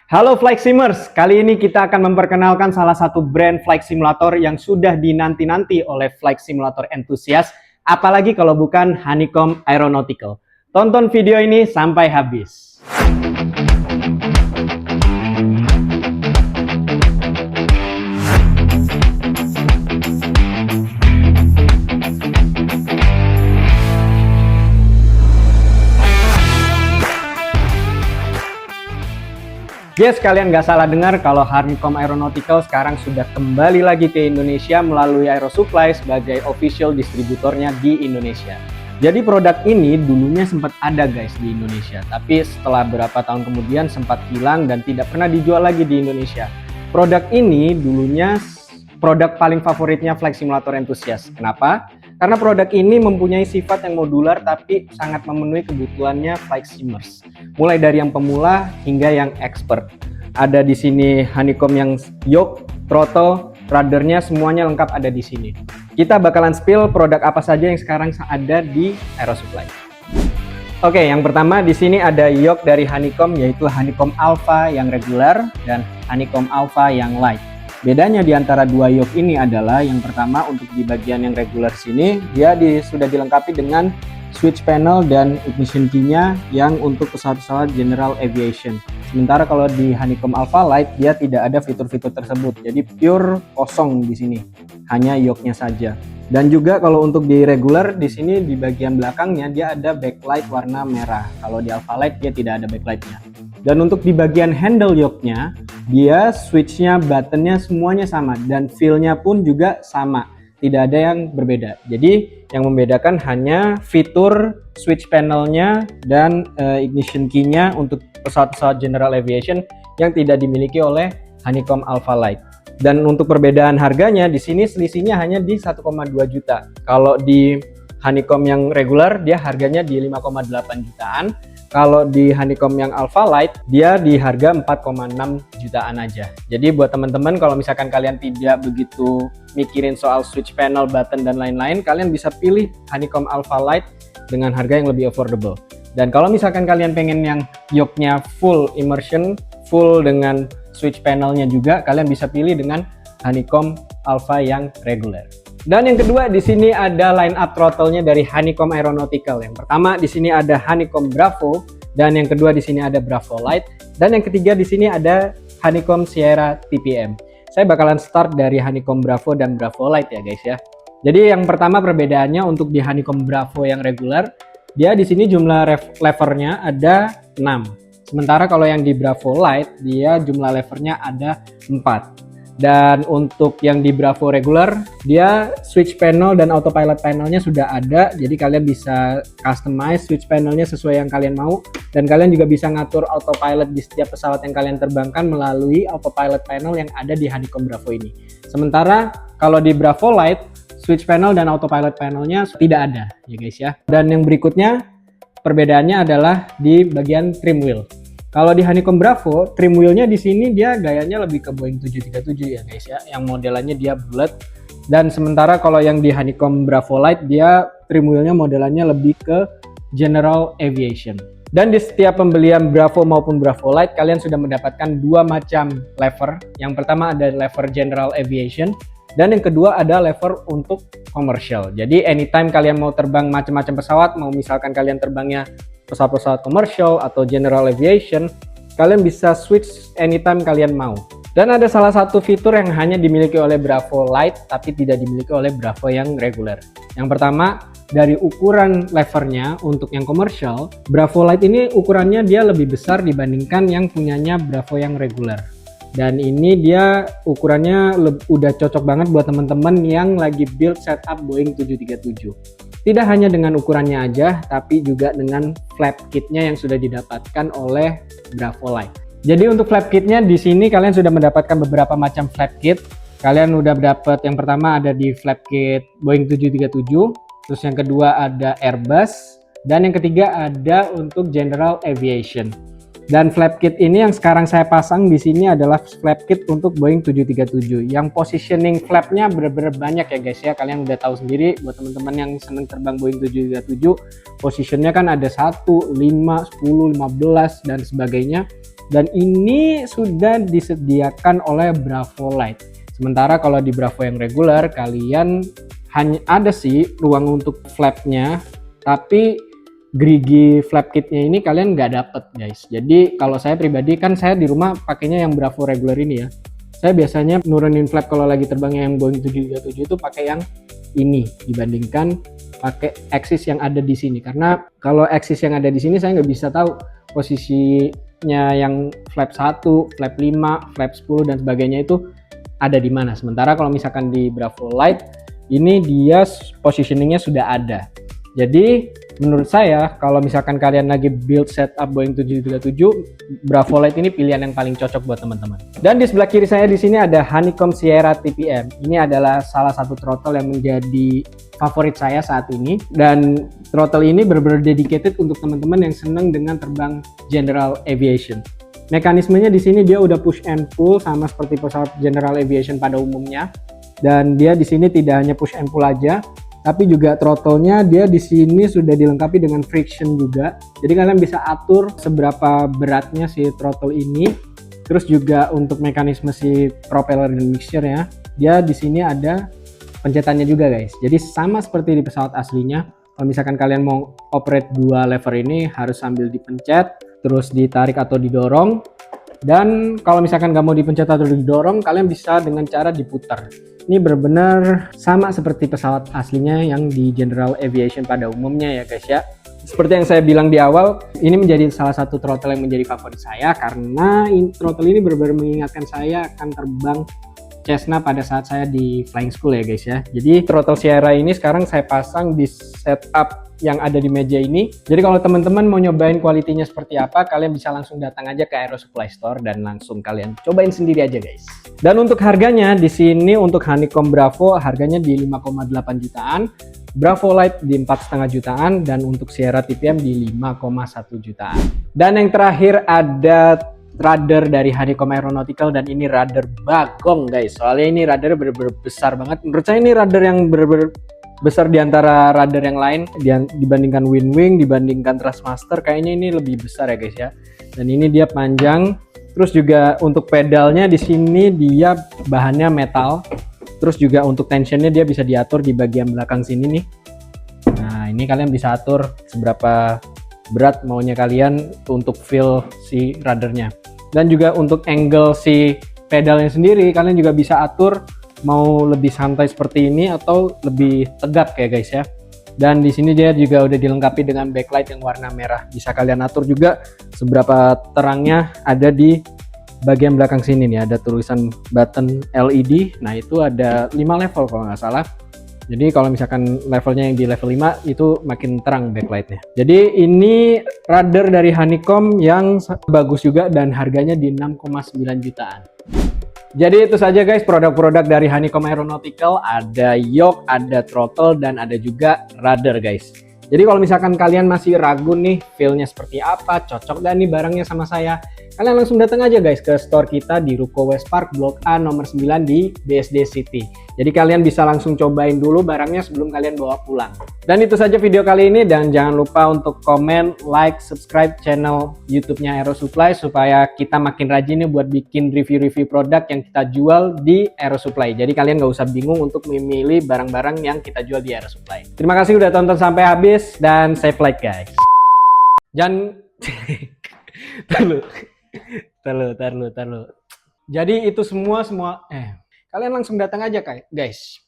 Halo Flight Simmers, kali ini kita akan memperkenalkan salah satu brand flight simulator yang sudah dinanti-nanti oleh flight simulator enthusiast, apalagi kalau bukan Honeycomb Aeronautical. Tonton video ini sampai habis. Guys, kalian nggak salah dengar kalau Honeycomb Aeronautical sekarang sudah kembali lagi ke Indonesia melalui Aerosupply sebagai official distributornya di Indonesia. Jadi produk ini dulunya sempat ada guys di Indonesia, tapi setelah beberapa tahun kemudian sempat hilang dan tidak pernah dijual lagi di Indonesia. Produk ini dulunya produk paling favoritnya flight simulator enthusiast. Kenapa? Karena produk ini mempunyai sifat yang modular tapi sangat memenuhi kebutuhannya flight simmers. Mulai dari yang pemula hingga yang expert. Ada di sini honeycomb yang yoke, throttle, ruddernya semuanya lengkap ada di sini. Kita bakalan spill produk apa saja yang sekarang ada di Aerosupply. Oke, yang pertama di sini ada yoke dari honeycomb yaitu honeycomb alpha yang regular dan honeycomb alpha yang light. Bedanya di antara dua yoke ini adalah yang pertama untuk di bagian yang regular sini dia sudah dilengkapi dengan switch panel dan ignition key-nya yang untuk pesawat-pesawat general aviation. Sementara kalau di Honeycomb Alpha Light dia tidak ada fitur-fitur tersebut. Jadi pure kosong di sini. Hanya yoke-nya saja. Dan juga kalau untuk di regular di sini di bagian belakangnya dia ada backlight warna merah. Kalau di Alpha Light dia tidak ada backlight-nya. Dan untuk di bagian handle yoke-nya dia switch-nya, button-nya semuanya sama dan feel-nya pun juga sama. Tidak ada yang berbeda. Jadi yang membedakan hanya fitur switch panelnya dan ignition key-nya untuk pesawat-pesawat general aviation yang tidak dimiliki oleh Honeycomb Alpha Light. Dan untuk perbedaan harganya di sini selisihnya hanya di 1,2 juta. Kalau di Honeycomb yang regular dia harganya di 5,8 jutaan. Kalau di Honeycomb yang Alpha Light dia di harga 4,6 jutaan aja. Jadi buat teman-teman kalau misalkan kalian tidak begitu mikirin soal switch panel, button dan lain-lain, kalian bisa pilih Honeycomb Alpha Light dengan harga yang lebih affordable. Dan kalau misalkan kalian pengen yang yoke-nya full immersion, full dengan switch panelnya juga, kalian bisa pilih dengan Honeycomb Alpha yang regular. Dan yang kedua di sini ada line up throttle-nya dari Honeycomb Aeronautical. Yang pertama di sini ada Honeycomb Bravo dan yang kedua di sini ada Bravo Light dan yang ketiga di sini ada Honeycomb Sierra TPM. Saya bakalan start dari Honeycomb Bravo dan Bravo Light ya guys ya. Jadi yang pertama perbedaannya untuk di Honeycomb Bravo yang regular, dia di sini jumlah levernya ada 6. Sementara kalau yang di Bravo Light dia jumlah levernya ada 4. Dan untuk yang di Bravo regular, dia switch panel dan autopilot panelnya sudah ada. Jadi kalian bisa customize switch panelnya sesuai yang kalian mau. Dan kalian juga bisa ngatur autopilot di setiap pesawat yang kalian terbangkan melalui autopilot panel yang ada di Honeycomb Bravo ini. Sementara kalau di Bravo Light, switch panel dan autopilot panelnya tidak ada ya guys ya. Dan yang berikutnya, perbedaannya adalah di bagian trim wheel. Kalau di Honeycomb Bravo, trim wheel-nya di sini dia gayanya lebih ke Boeing 737 ya guys ya, yang modelannya dia bulat. Dan sementara kalau yang di Honeycomb Bravo Light dia trim wheel-nya modelannya lebih ke General Aviation. Dan di setiap pembelian Bravo maupun Bravo Light kalian sudah mendapatkan dua macam lever. Yang pertama ada lever General Aviation dan yang kedua ada lever untuk commercial. Jadi anytime kalian mau terbang macam-macam pesawat, mau misalkan kalian terbangnya pesawat-pesawat komersial atau general aviation, kalian bisa switch anytime kalian mau. Dan ada salah satu fitur yang hanya dimiliki oleh Bravo Light tapi tidak dimiliki oleh Bravo yang regular. Yang pertama, dari ukuran levernya untuk yang komersial, Bravo Light ini ukurannya dia lebih besar dibandingkan yang punyanya Bravo yang regular. Dan ini dia ukurannya udah cocok banget buat teman-teman yang lagi build setup Boeing 737. Tidak hanya dengan ukurannya aja, tapi juga dengan flap kitnya yang sudah didapatkan oleh Bravo Light. Jadi untuk flap kitnya di sini kalian sudah mendapatkan beberapa macam flap kit. Kalian udah dapat yang pertama ada di flap kit Boeing 737, terus yang kedua ada Airbus, dan yang ketiga ada untuk General Aviation. Dan flap kit ini yang sekarang saya pasang di sini adalah flap kit untuk Boeing 737. Yang positioning flapnya benar-benar banyak ya guys ya. Kalian udah tahu sendiri buat teman-teman yang seneng terbang Boeing 737, positionnya kan ada 1, 5, 10, 15 dan sebagainya. Dan ini sudah disediakan oleh Bravo Light. Sementara kalau di Bravo yang regular kalian hanya ada sih ruang untuk flapnya, tapi gerigi flap kitnya ini kalian nggak dapet guys. Jadi kalau saya pribadi kan saya di rumah pakainya yang Bravo regular ini ya. Saya biasanya nurunin flap kalau lagi terbang yang Boeing 737 itu pakai yang ini dibandingkan pakai axis yang ada di sini, karena kalau axis yang ada di sini saya nggak bisa tahu posisinya yang flap 1, flap 5, flap 10 dan sebagainya itu ada di mana. Sementara kalau misalkan di Bravo Light ini dia positioningnya sudah ada. Jadi menurut saya kalau misalkan kalian lagi build setup Boeing 737, Bravo Light ini pilihan yang paling cocok buat teman-teman. Dan di sebelah kiri saya di sini ada Honeycomb Sierra TPM. Ini adalah salah satu throttle yang menjadi favorit saya saat ini, dan throttle ini benar-benar dedicated untuk teman-teman yang senang dengan terbang general aviation. Mekanismenya di sini dia udah push and pull sama seperti pesawat general aviation pada umumnya, dan dia di sini tidak hanya push and pull aja, tapi juga throttle-nya dia di sini sudah dilengkapi dengan friction juga. Jadi kalian bisa atur seberapa beratnya si throttle ini. Terus juga untuk mekanisme si propeller dan mixture-nya, dia di sini ada pencetannya juga guys. Jadi sama seperti di pesawat aslinya. Kalau misalkan kalian mau operate dua lever ini harus sambil dipencet, terus ditarik atau didorong. Dan kalau misalkan nggak mau dipencet atau didorong, kalian bisa dengan cara diputar. Ini benar-benar sama seperti pesawat aslinya yang di general aviation pada umumnya ya guys ya. Seperti yang saya bilang di awal, ini menjadi salah satu throttle yang menjadi favorit saya karena throttle ini benar-benar mengingatkan saya akan terbang Cessna pada saat saya di flying school ya guys ya. Jadi throttle Sierra ini sekarang saya pasang di setup yang ada di meja ini. Jadi kalau teman-teman mau nyobain kualitinya seperti apa, kalian bisa langsung datang aja ke Aero Supply Store dan langsung kalian cobain sendiri aja guys. Dan untuk harganya di sini untuk Honeycomb Bravo harganya di 5,8 jutaan, Bravo Light di 4,5 jutaan, dan untuk Sierra TPM di 5,1 jutaan. Dan yang terakhir ada rudder dari Honeycomb Aeronautical, dan ini rudder bagong guys. Soalnya ini ruddernya bener-bener besar banget. Menurut saya ini rudder yang bener-bener besar di antara rudder yang lain dibandingkan Winwing, dibandingkan Thrustmaster. Kayaknya ini lebih besar ya guys ya. Dan ini dia panjang. Terus juga untuk pedalnya di sini dia bahannya metal. Terus juga untuk tensionnya dia bisa diatur di bagian belakang sini nih. Nah ini kalian bisa atur seberapa berat maunya kalian untuk feel si ruddernya. Dan juga untuk angle si pedalnya sendiri kalian juga bisa atur mau lebih santai seperti ini atau lebih tegap ya guys ya. Dan di sini dia juga udah dilengkapi dengan backlight yang warna merah. Bisa kalian atur juga seberapa terangnya. Ada di bagian belakang sini nih ada tulisan button LED. Nah itu ada 5 level kalau nggak salah. Jadi kalau misalkan levelnya yang di level 5 itu makin terang backlightnya. Jadi ini rudder dari Honeycomb yang bagus juga dan harganya di 6,9 jutaan. Jadi itu saja guys produk-produk dari Honeycomb Aeronautical. Ada yoke, ada throttle, dan ada juga rudder guys. Jadi kalau misalkan kalian masih ragu nih feel-nya seperti apa, cocok gak nih barangnya sama saya, kalian langsung datang aja guys ke store kita di Ruko Westpark Blok A nomor 9 di BSD City. Jadi kalian bisa langsung cobain dulu barangnya sebelum kalian bawa pulang. Dan itu saja video kali ini, dan jangan lupa untuk komen, like, subscribe channel YouTube-nya Aero Supply supaya kita makin rajin nih buat bikin review-review produk yang kita jual di Aero Supply. Jadi kalian nggak usah bingung untuk memilih barang-barang yang kita jual di Aero Supply. Terima kasih udah tonton sampai habis dan safe flight guys. Jangan Terlalu. Jadi itu semua kalian langsung datang aja guys.